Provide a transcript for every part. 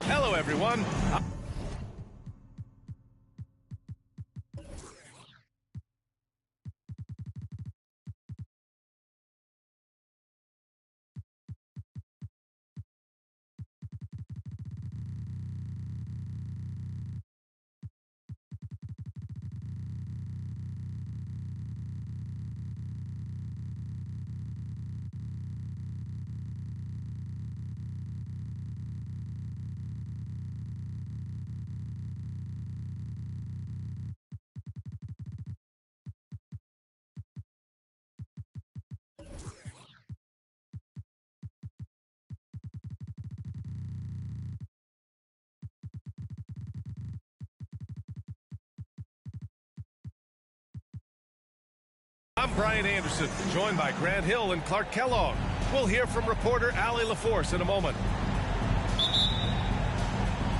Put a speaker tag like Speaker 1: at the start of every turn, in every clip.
Speaker 1: Hello, everyone. I'm Brian Anderson, joined by Grant Hill and Clark Kellogg. We'll hear from reporter Allie LaForce in a moment.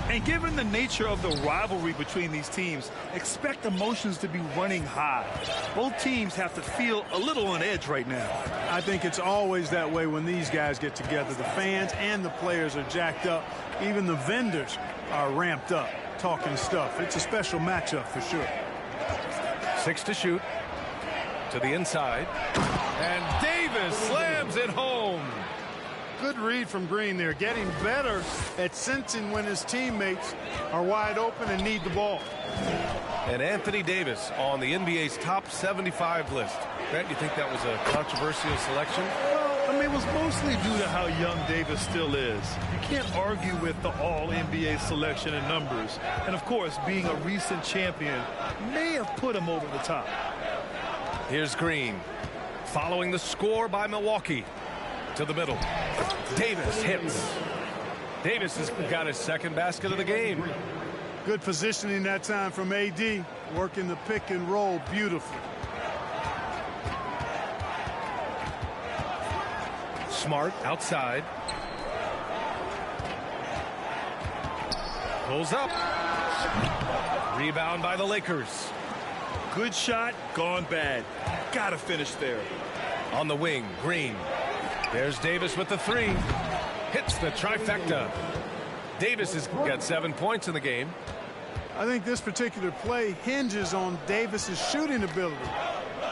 Speaker 2: And given the nature of the rivalry between these teams, expect emotions to be running high. Both teams have to feel a little on edge right now.
Speaker 3: I think it's always that way when these guys get together. The fans and the players are jacked up. Even the vendors are ramped up, talking stuff. It's a special matchup for sure.
Speaker 1: 6 to shoot. To the inside. And Davis slams it home.
Speaker 3: Good read from Green there, getting better at sensing when his teammates are wide open and need the ball.
Speaker 1: And Anthony Davis on the NBA's top 75 list. Grant, you think that was a controversial selection?
Speaker 2: Well, I mean, it was mostly due to how young Davis still is. You can't argue with the all-NBA selection and numbers. And, of course, being a recent champion may have put him over the top.
Speaker 1: Here's Green, following the score by Milwaukee. To the middle. Davis hits. Davis has got his second basket of the game.
Speaker 3: Good positioning that time from AD, working the pick and roll beautifully.
Speaker 1: Smart outside. Pulls up. Rebound by the Lakers.
Speaker 2: Good shot, gone bad. Gotta finish there.
Speaker 1: On the wing, Green. There's Davis with the three. Hits the trifecta. Davis has got 7 points in the game.
Speaker 3: I think this particular play hinges on Davis's shooting ability.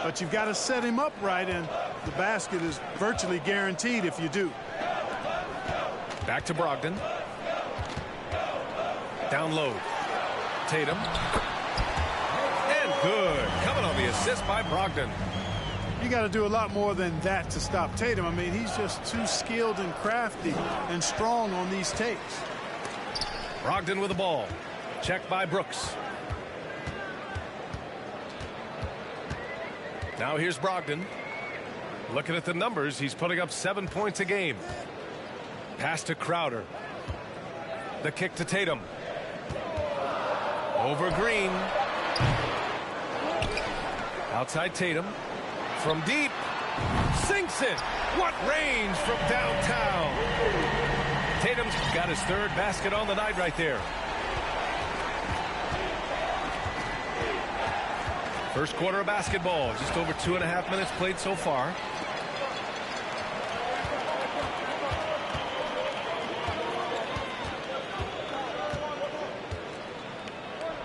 Speaker 3: But you've got to set him up right, and the basket is virtually guaranteed if you do.
Speaker 1: Back to Brogdon. Down low. Tatum. And good. Coming on the assist by Brogdon.
Speaker 3: You got to do a lot more than that to stop Tatum. I mean, he's just too skilled and crafty and strong on these takes.
Speaker 1: Brogdon with the ball. Checked by Brooks. Now here's Brogdon. Looking at the numbers, he's putting up 7 points a game. Pass to Crowder. The kick to Tatum. Over Green. Outside Tatum. From deep, sinks it. What range from downtown. Tatum's got his third basket on the night right there. First quarter of basketball, just over 2.5 minutes played so far.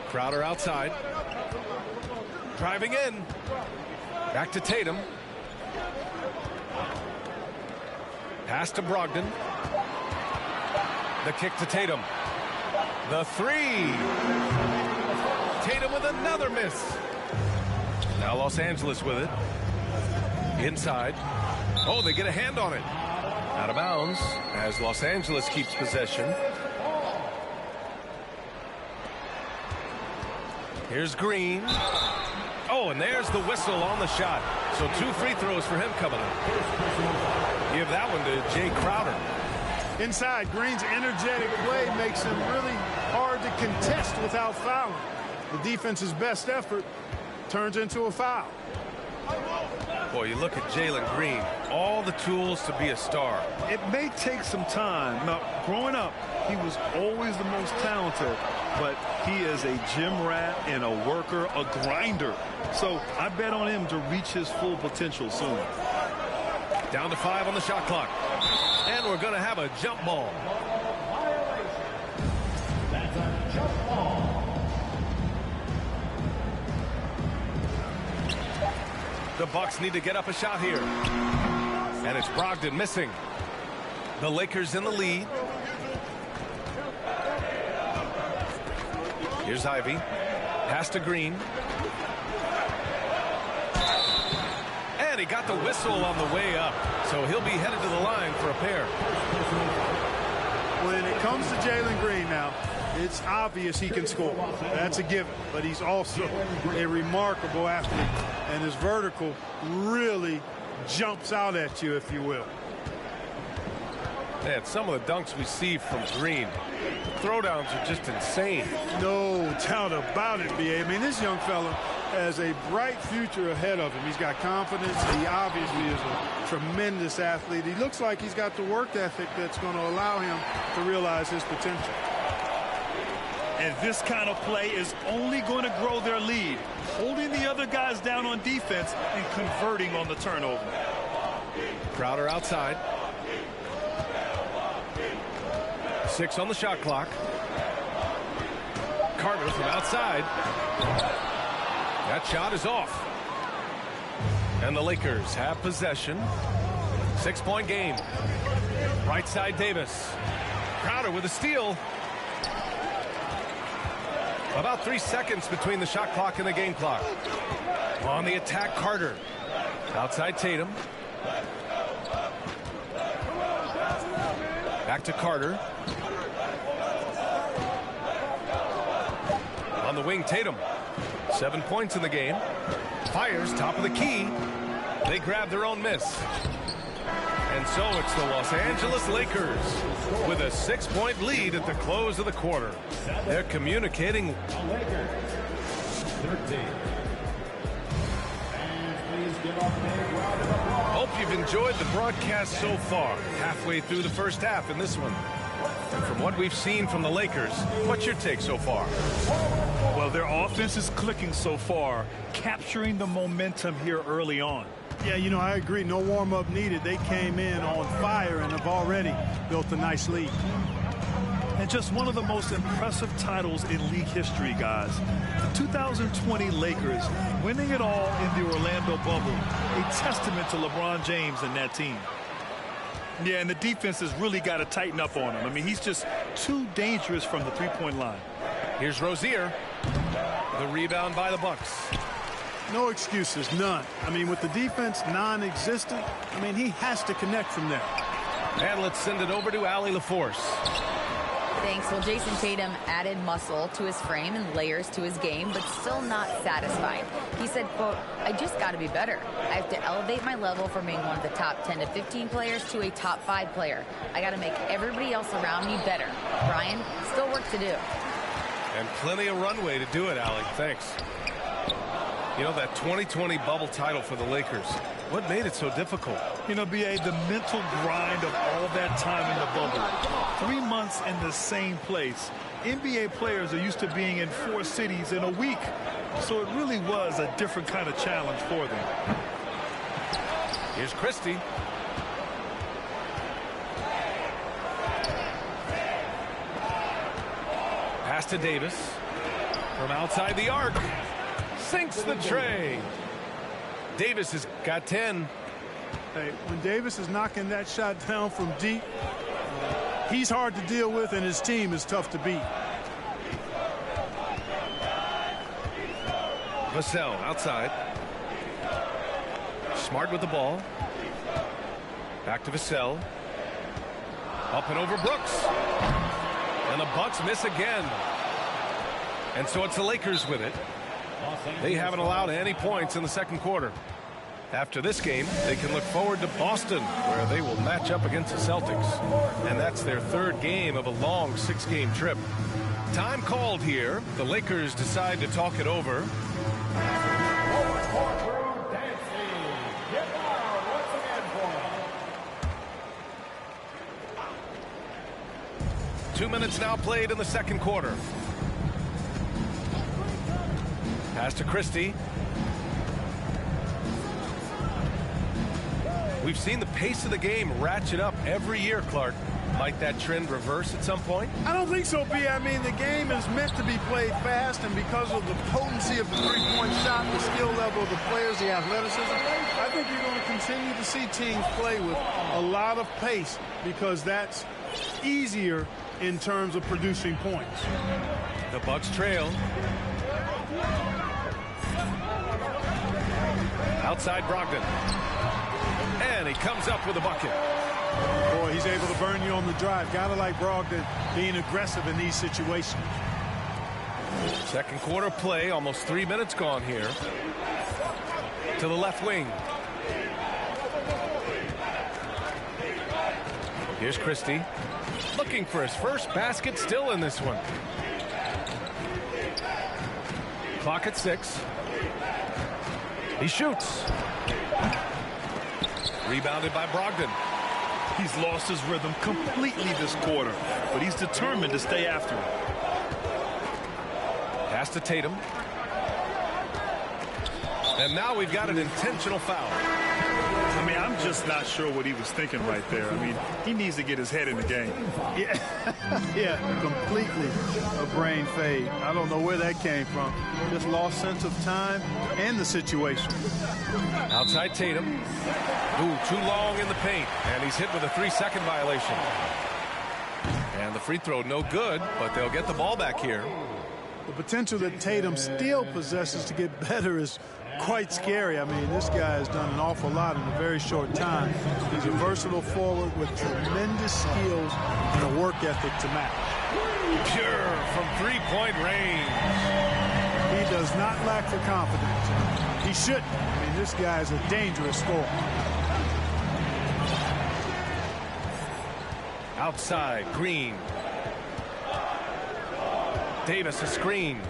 Speaker 1: Crowder outside. Driving in. Back to Tatum. Pass to Brogdon. The kick to Tatum. The three. Tatum with another miss. Now Los Angeles with it. Inside. Oh, they get a hand on it. Out of bounds as Los Angeles keeps possession. Here's Green. Oh, and there's the whistle on the shot. So 2 free throws for him coming up. Give that one to Jay Crowder.
Speaker 3: Inside, Green's energetic play makes him really hard to contest without fouling. The defense's best effort turns into a foul.
Speaker 1: Boy, you look at Jalen Green, all the tools to be a star.
Speaker 2: It may take some time. Now, growing up, he was always the most talented, but he is a gym rat and a worker, a grinder. So I bet on him to reach his full potential soon.
Speaker 1: Down to 5 on the shot clock. And we're going to have a jump ball.
Speaker 4: That's a jump ball.
Speaker 1: The Bucks need to get up a shot here. And it's Brogdon missing. The Lakers in the lead. Here's Ivy. Pass to Green. And he got the whistle on the way up. So he'll be headed to the line for a pair.
Speaker 3: When it comes to Jalen Green now, it's obvious he can score. That's a given. But he's also a remarkable athlete. And his vertical really jumps out at you, if you will.
Speaker 1: Man, some of the dunks we see from Green, throwdowns are just insane.
Speaker 3: No doubt about it, B.A. I mean, this young fella has a bright future ahead of him. He's got confidence. He obviously is a tremendous athlete. He looks like he's got the work ethic that's going to allow him to realize his potential.
Speaker 2: And this kind of play is only going to grow their lead, holding the other guys down on defense and converting on the turnover.
Speaker 1: Crowder outside. 6 on the shot clock. Carter from outside. That shot is off. And the Lakers have possession. 6-point game. Right side Davis. Crowder with a steal. About 3 seconds between the shot clock and the game clock. On the attack, Carter. Outside Tatum. Back to Carter. On the wing, Tatum. 7 points in the game. Fires, top of the key. They grab their own miss. And so it's the Los Angeles Lakers with a 6-point lead at the close of the quarter. They're communicating.
Speaker 4: Lakers, 13. And please give up a big round of applause.
Speaker 1: Hope you've enjoyed the broadcast so far. Halfway through the first half in this one. And from what we've seen from the Lakers, what's your take so far?
Speaker 2: Well, their offense is clicking so far, capturing the momentum here early on.
Speaker 3: Yeah, you know, I agree. No warm-up needed. They came in on fire and have already built a nice lead.
Speaker 2: And just one of the most impressive titles in league history, guys. The 2020 Lakers winning it all in the Orlando bubble. A testament to LeBron James and that team. Yeah, and the defense has really got to tighten up on him. I mean, he's just too dangerous from the three-point line.
Speaker 1: Here's Rozier. The rebound by the Bucks.
Speaker 3: No excuses, none. I mean, with the defense non-existent, I mean, he has to connect from there.
Speaker 1: And let's send it over to Allie LaForce.
Speaker 5: Thanks. Well, Jason Tatum added muscle to his frame and layers to his game, but still not satisfied. He said, quote, I just got to be better. I have to elevate my level from being one of the top 10 to 15 players to a top 5 player. I got to make everybody else around me better. Brian, still work to do.
Speaker 1: And plenty of runway to do it, Allie. Thanks. You know, that 2020 bubble title for the Lakers, what made it so difficult?
Speaker 2: You know, B.A., the mental grind of all that time in the bubble. 3 months in the same place. NBA players are used to being in 4 cities in a week. So it really was a different kind of challenge for them.
Speaker 1: Here's Christie. Pass to Davis. From outside the arc. Sinks the tray. Davis has got 10.
Speaker 3: Hey, when Davis is knocking that shot down from deep, he's hard to deal with, and his team is tough to beat.
Speaker 1: Vassell outside. Smart with the ball. Back to Vassell. Up and over Brooks. And the Bucks miss again. And so it's the Lakers with it. They haven't allowed any points in the second quarter. After this game, they can look forward to Boston, where they will match up against the Celtics. And that's their third game of a long 6-game trip. Time called here. The Lakers decide to talk it over.
Speaker 4: Courtroom dancing. Get loud once again for
Speaker 1: 2 minutes now played in the second quarter. Pass to Christie. We've seen the pace of the game ratchet up every year, Clark. Might that trend reverse at some point?
Speaker 3: I don't think so, B. I mean, the game is meant to be played fast, and because of the potency of the three-point shot, the skill level of the players, the athleticism, I think you're going to continue to see teams play with a lot of pace because that's easier in terms of producing points.
Speaker 1: The Bucks trail. Outside Brogdon. And he comes up with a bucket.
Speaker 3: Boy, he's able to burn you on the drive. Gotta like Brogdon being aggressive in these situations.
Speaker 1: Second quarter play, almost 3 minutes gone here. To the left wing. Here's Christie. Looking for his first basket, still in this one. Clock at 6. He shoots. Rebounded by Brogdon.
Speaker 2: He's lost his rhythm completely this quarter, but he's determined to stay after it.
Speaker 1: Pass to Tatum. And now we've got an intentional foul.
Speaker 2: I mean, I'm just not sure what he was thinking right there. I mean, he needs to get his head in the game.
Speaker 3: Yeah, yeah, completely a brain fade. I don't know where that came from. Just lost sense of time and the situation.
Speaker 1: Outside Tatum. Ooh, too long in the paint. And he's hit with a 3-second violation. And the free throw no good, but they'll get the ball back here.
Speaker 3: The potential that Tatum still possesses to get better is quite scary. I mean, this guy has done an awful lot in a very short time. He's a versatile forward with tremendous skills and a work ethic to match.
Speaker 1: Pure from three-point range.
Speaker 3: He does not lack the confidence. He shouldn't. I mean, this guy is a dangerous scorer.
Speaker 1: Outside, Green. Davis a screen.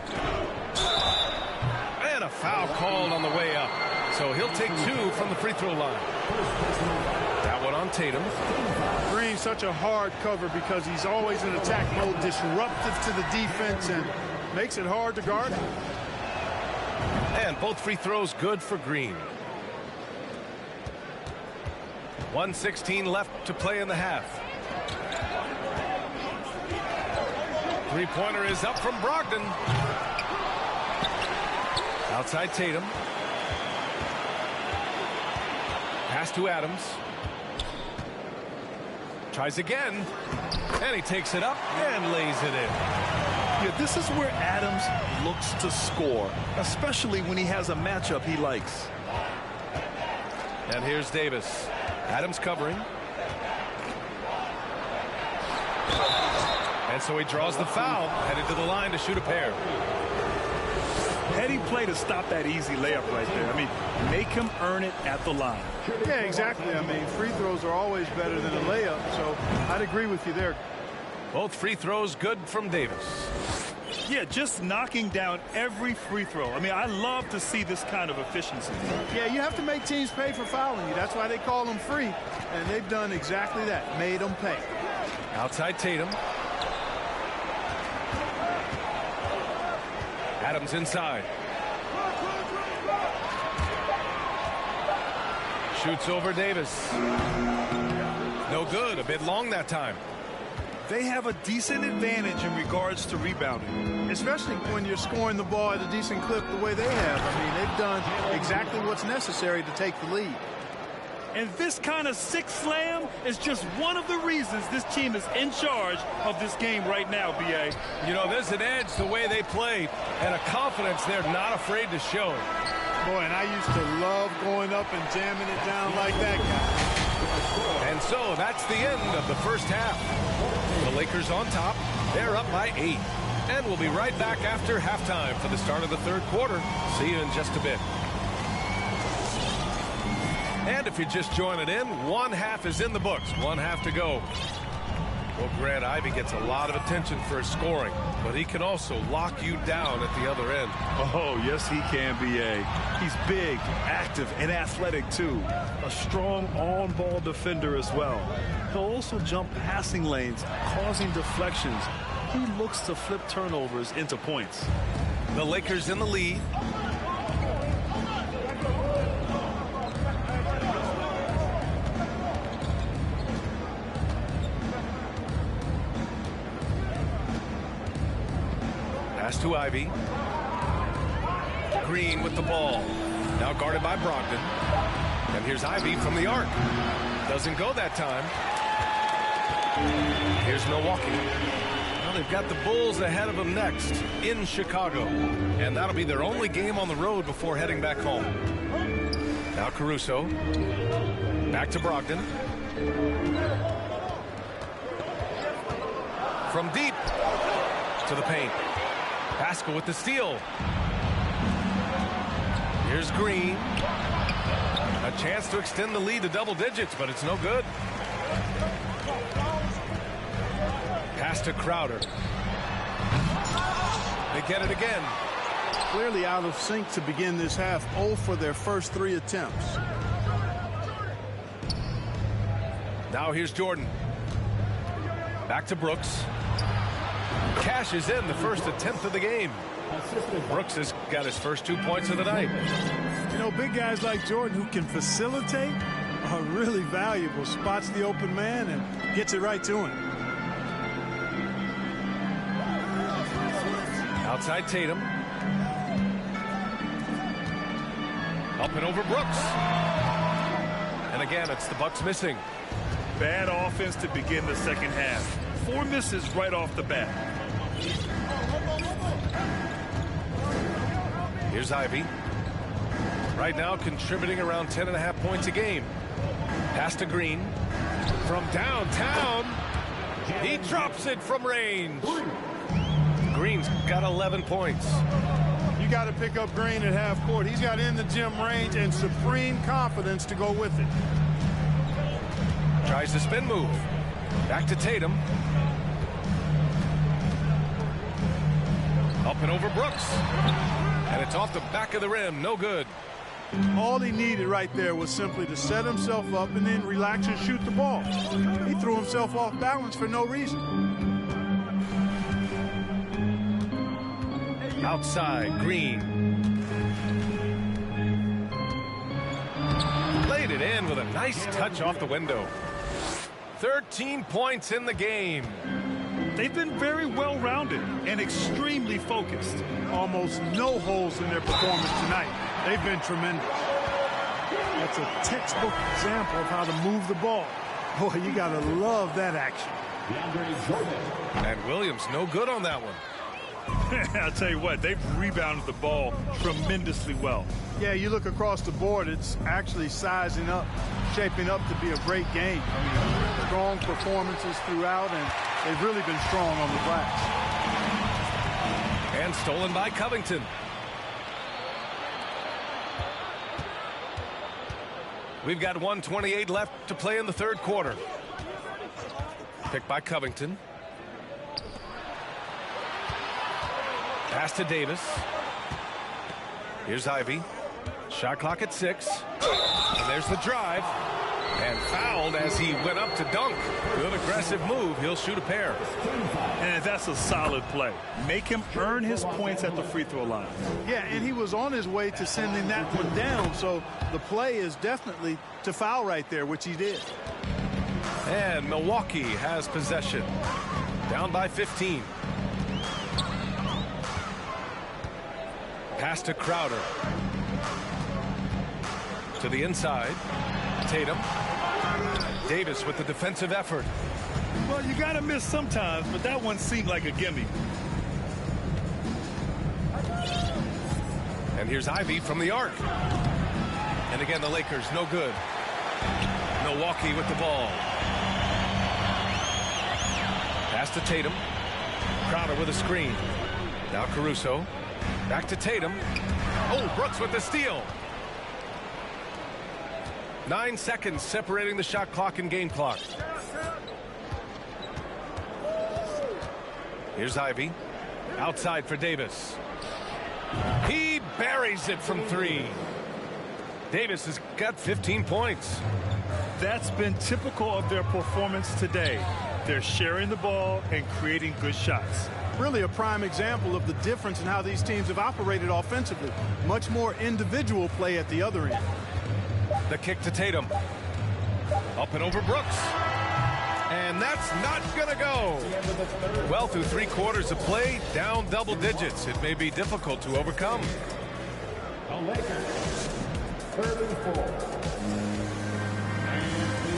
Speaker 1: And a foul called on the way up. So he'll take 2 from the free throw line. That one on Tatum.
Speaker 3: Green's such a hard cover because he's always in attack mode, disruptive to the defense, and makes it hard to guard him.
Speaker 1: And both free throws good for Green. 1:16 left to play in the half. Three-pointer is up from Brogdon. Outside Tatum. Pass to Adams. Tries again. And he takes it up and lays it in.
Speaker 2: Yeah, this is where Adams looks to score, especially when he has a matchup he likes.
Speaker 1: And here's Davis. Adams covering. And so he draws the foul, headed to the line to shoot a pair.
Speaker 2: Heady play to stop that easy layup right there. I mean, make him earn it at the line.
Speaker 3: Yeah, exactly. I mean, free throws are always better than a layup, so I'd agree with you there.
Speaker 1: Both free throws good from Davis.
Speaker 2: Yeah, just knocking down every free throw. I mean, I love to see this kind of efficiency.
Speaker 3: Yeah, you have to make teams pay for fouling you. That's why they call them free, and they've done exactly that, made them pay.
Speaker 1: Outside Tatum. Adams inside. Shoots over Davis. No good. A bit long that time.
Speaker 2: They have a decent advantage in regards to rebounding.
Speaker 3: Especially when you're scoring the ball at a decent clip the way they have. I mean, they've done exactly what's necessary to take the lead.
Speaker 2: And this kind of six slam is just one of the reasons this team is in charge of this game right now, B.A.
Speaker 1: You know, there's an edge the way they play and a confidence they're not afraid to show.
Speaker 3: Boy, and I used to love going up and jamming it down like that guy.
Speaker 1: And so that's the end of the first half. The Lakers on top. They're up by 8. And we'll be right back after halftime for the start of the third quarter. See you in just a bit. And if you're just joining in, one half is in the books. One half to go. Well, Grant, Ivey gets a lot of attention for his scoring, but he can also lock you down at the other end.
Speaker 2: Oh, yes, he can, B.A. He's big, active, and athletic, too. A strong on-ball defender as well. He'll also jump passing lanes, causing deflections. He looks to flip turnovers into points.
Speaker 1: The Lakers in the lead. Pass to Ivey. Green with the ball. Now guarded by Brogdon. And here's Ivey from the arc. Doesn't go that time. Here's Milwaukee. Well, they've got the Bulls ahead of them next in Chicago. And that'll be their only game on the road before heading back home. Now Caruso. Back to Brogdon. From deep to the paint. Pascal with the steal. Here's Green. A chance to extend the lead to double digits, but it's no good. Pass to Crowder. They get it again.
Speaker 3: Clearly out of sync to begin this half. 0 for their first 3 attempts.
Speaker 1: Now here's Jordan. Back to Brooks. Cashes in the first attempt of the game. Brooks has got his first 2 points of the night.
Speaker 3: You know, big guys like Jordan who can facilitate are really valuable. Spots the open man and gets it right to him.
Speaker 1: Outside Tatum. Up and over Brooks. And again, it's the Bucks missing.
Speaker 2: Bad offense to begin the second half. 4 misses right off the bat.
Speaker 1: Here's Ivey. Right now contributing around 10.5 points a game. Pass to Green. From downtown. He drops it from range. Green's got 11 points.
Speaker 3: You got to pick up Green at half court. He's got in the gym range and supreme confidence to go with it.
Speaker 1: Tries the spin move. Back to Tatum. Up and over Brooks. And it's off the back of the rim. No good.
Speaker 3: All he needed right there was simply to set himself up and then relax and shoot the ball. He threw himself off balance for no reason.
Speaker 1: Outside, Green. Laid it in with a nice touch off the window. 13 points in the game.
Speaker 2: They've been very well-rounded and extremely focused.
Speaker 3: Almost no holes in their performance tonight. They've been tremendous. That's a textbook example of how to move the ball. Boy, you got to love that action.
Speaker 1: And Williams no good on that one.
Speaker 2: I'll tell you what, they've rebounded the ball tremendously well.
Speaker 3: Yeah, you look across the board, it's actually sizing up, shaping up to be a great game. I mean, strong performances throughout, and they've really been strong on the glass.
Speaker 1: And stolen by Covington. We've got 1:28 left to play in the third quarter. Picked by Covington. Pass to Davis. Here's Ivey. Shot clock at 6. And there's the drive. And fouled as he went up to dunk. Good aggressive move. He'll shoot a pair.
Speaker 2: And that's a solid play. Make him earn his points at the free throw line.
Speaker 3: Yeah, and he was on his way to sending that one down. So the play is definitely to foul right there, which he did.
Speaker 1: And Milwaukee has possession. Down by 15. Pass to Crowder. To the inside. Tatum. Davis with the defensive effort.
Speaker 2: Well, you got to miss sometimes, but that one seemed like a gimme.
Speaker 1: And here's Ivey from the arc. And again, the Lakers no good. Milwaukee with the ball. Pass to Tatum. Crowder with a screen. Now Caruso. Back to Tatum. Oh, Brooks with the steal. 9 seconds separating the shot clock and game clock. Here's Ivy. Outside for Davis. He buries it from 3. Davis has got 15 points.
Speaker 2: That's been typical of their performance today. They're sharing the ball and creating good shots.
Speaker 3: Really a prime example of the difference in how these teams have operated offensively. Much more individual play at the other end.
Speaker 1: The kick to Tatum. Up and over Brooks. And that's not going to go. Well, through 3 quarters of play, down double digits. It may be difficult to overcome.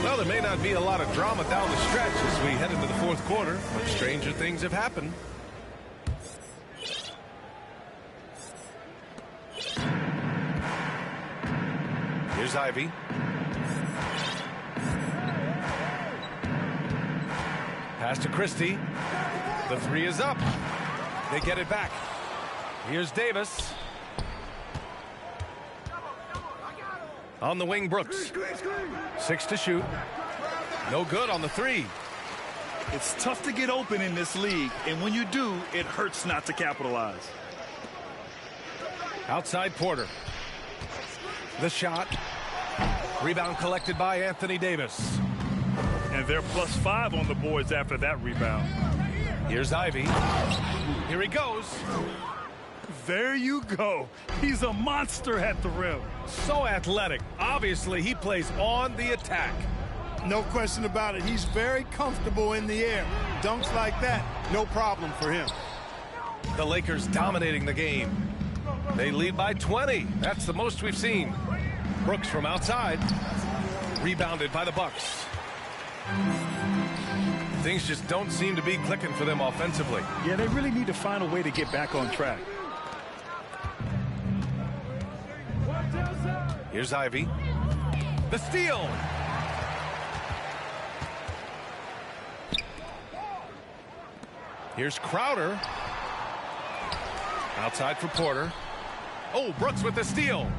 Speaker 1: Well, there may not be a lot of drama down the stretch as we head into the 4th quarter, but stranger things have happened. Here's Ivy. Pass to Christie. The 3 is up. They get it back. Here's Davis. On the wing, Brooks. 6 to shoot. No good on the 3.
Speaker 2: It's tough to get open in this league, and when you do, it hurts not to capitalize.
Speaker 1: Outside Porter. The shot. Rebound collected by Anthony Davis.
Speaker 2: And they're +5 on the boards after that rebound.
Speaker 1: Here's Ivy. Here he goes.
Speaker 2: There you go. He's a monster at the rim.
Speaker 1: So athletic. Obviously, he plays on the attack.
Speaker 3: No question about it. He's very comfortable in the air. Dunks like that, no problem for him.
Speaker 1: The Lakers dominating the game. They lead by 20. That's the most we've seen. Brooks from outside. Rebounded by the Bucks. Things just don't seem to be clicking for them offensively.
Speaker 2: Yeah, they really need to find a way to get back on track.
Speaker 1: Here's Ivy. The steal. Here's Crowder. Outside for Porter. Oh, Brooks with the steal.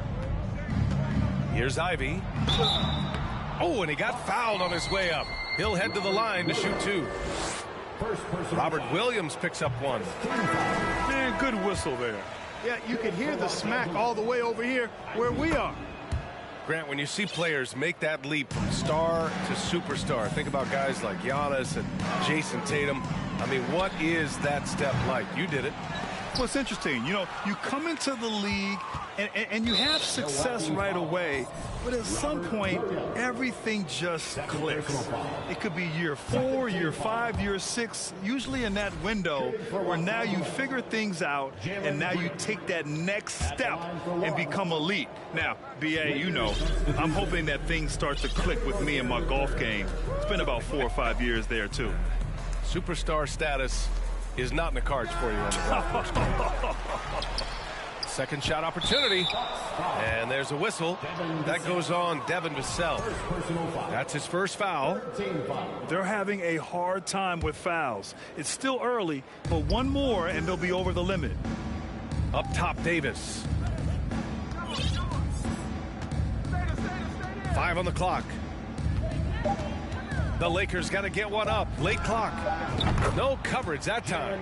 Speaker 1: Here's Ivy. Oh, and he got fouled on his way up. He'll head to the line to shoot 2. Robert Williams picks up 1.
Speaker 2: Man, good whistle there.
Speaker 3: Yeah, you can hear the smack all the way over here where we are.
Speaker 1: Grant, when you see players make that leap from star to superstar, think about guys like Giannis and Jason Tatum. I mean, what is that step like? You did it.
Speaker 2: Well, it's interesting. You know, you come into the league and you have success right away, but at some point, everything just clicks. It could be year 4, year 5, year 6, usually in that window where now you figure things out and now you take that next step and become elite. Now, BA, you know, I'm hoping that things start to click with me in my golf game. It's been about 4 or 5 years there, too.
Speaker 1: Superstar status is not in the cards for you on the golf course. Second shot opportunity. And there's a whistle. That goes on Devin Vassell. That's his first foul.
Speaker 2: They're having a hard time with fouls. It's still early, but one more and they'll be over the limit.
Speaker 1: Up top, Davis. 5 on the clock. The Lakers got to get one up. Late clock. No coverage that time.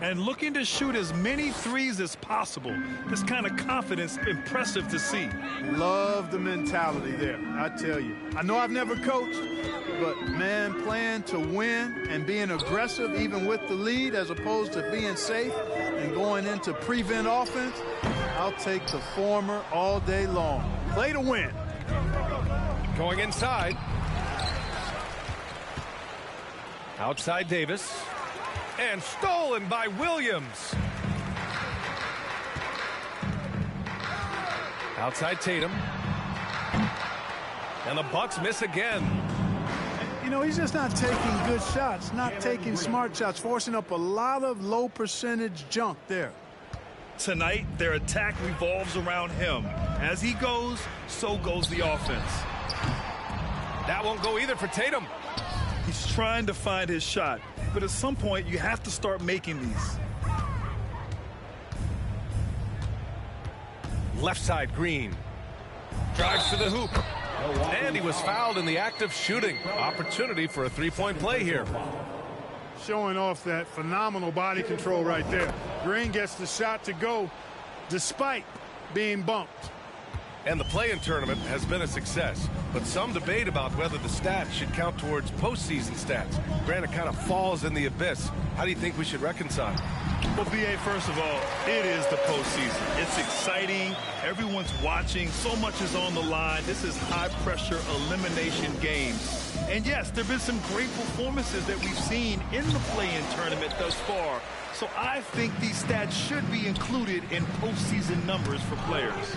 Speaker 2: And looking to shoot as many threes as possible. This kind of confidence, impressive to see.
Speaker 3: Love the mentality there, I tell you. I know I've never coached, but man, playing to win and being aggressive even with the lead as opposed to being safe and going into prevent offense, I'll take the former all day long. Play to win.
Speaker 1: Going inside. Outside Davis. And stolen by Williams. Outside Tatum. And the Bucks miss again.
Speaker 3: You know, he's just not taking good shots, not taking smart shots, forcing up a lot of low percentage junk there.
Speaker 2: Tonight, their attack revolves around him. As he goes, so goes the offense.
Speaker 1: That won't go either for Tatum.
Speaker 2: He's trying to find his shot, but at some point, you have to start making these.
Speaker 1: Left side, Green. Drives to the hoop. And he was fouled in the act of shooting. Opportunity for a three-point play here.
Speaker 3: Showing off that phenomenal body control right there. Green gets the shot to go despite being bumped.
Speaker 1: And the play-in tournament has been a success, but some debate about whether the stats should count towards postseason stats. Granted, kind of falls in the abyss. How do you think we should reconcile?
Speaker 2: Well, BA, first of all, it is the postseason. It's exciting. Everyone's watching. So much is on the line. This is high-pressure elimination games. And yes, there have been some great performances that we've seen in the play-in tournament thus far. So I think these stats should be included in postseason numbers for players.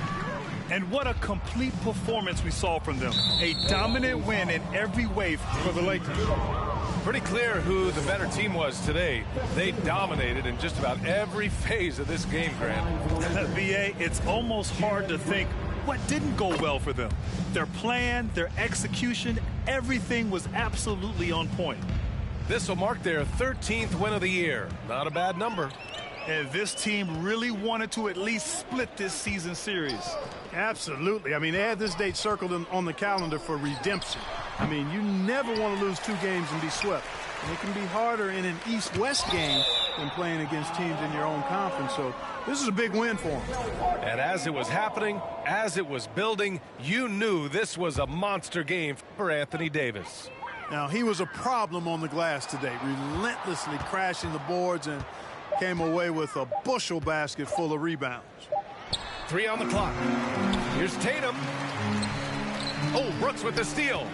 Speaker 2: And what a complete performance we saw from them. A dominant win in every way for the Lakers.
Speaker 1: Pretty clear who the better team was today. They dominated in just about every phase of this game, Grant.
Speaker 2: BA, it's almost hard to think what didn't go well for them. Their plan, their execution, everything was absolutely on point.
Speaker 1: This will mark their 13th win of the year. Not a bad number.
Speaker 2: And this team really wanted to at least split this season series.
Speaker 3: Absolutely. I mean, they had this date circled on the calendar for redemption. I mean, you never want to lose 2 games and be swept. And it can be harder in an East-West game than playing against teams in your own conference. So this is a big win for them.
Speaker 1: And as it was happening, as it was building, you knew this was a monster game for Anthony Davis.
Speaker 3: Now, he was a problem on the glass today, relentlessly crashing the boards and came away with a bushel basket full of rebounds.
Speaker 1: 3 on the clock. Here's Tatum. Oh, Brooks with the steal.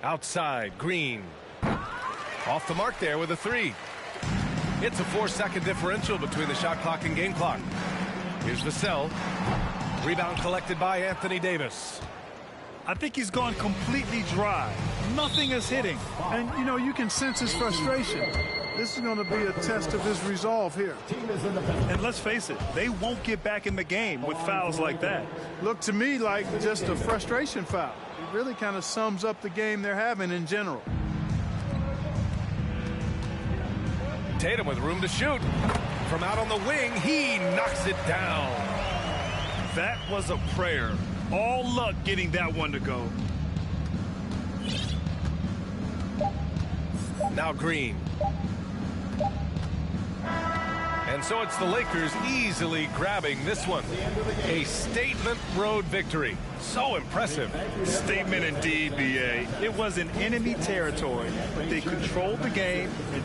Speaker 1: Outside, Green. Off the mark there with a 3. It's a 4-second differential between the shot clock and game clock. Here's Vassell. Rebound collected by Anthony Davis.
Speaker 2: I think he's gone completely dry. Nothing is hitting.
Speaker 3: And, you know, you can sense his frustration. This is going to be a test of his resolve here.
Speaker 2: And let's face it, they won't get back in the game with fouls like that.
Speaker 3: Looked to me like just a frustration foul. It really kind of sums up the game they're having in general.
Speaker 1: Tatum with room to shoot. From out on the wing, he knocks it down.
Speaker 2: That was a prayer. All luck getting that one to go.
Speaker 1: Now Green. And so it's the Lakers easily grabbing this one. A statement road victory. So impressive.
Speaker 2: Statement indeed, BA. It was in enemy territory, but they controlled the game and